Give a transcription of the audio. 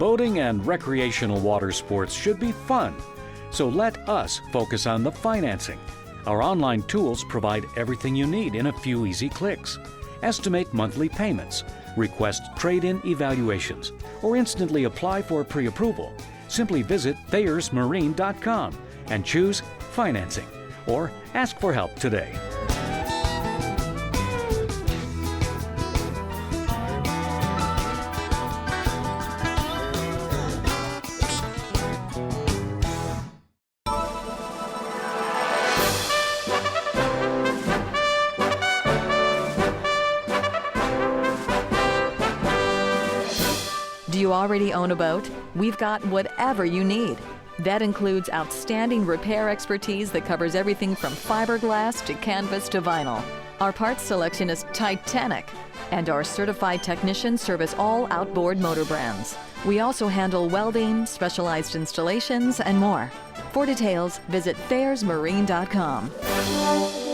Boating and recreational water sports should be fun, so let us focus on the financing. Our online tools provide everything you need in a few easy clicks. Estimate monthly payments, request trade-in evaluations, or instantly apply for pre-approval. Simply visit ThayersMarine.com and choose Financing, or ask for help today. Do you already own a boat? We've got whatever you need. That includes outstanding repair expertise that covers everything from fiberglass to canvas to vinyl. Our parts selection is titanic, and our certified technicians service all outboard motor brands. We also handle welding, specialized installations, and more. For details, visit ThayersMarine.com.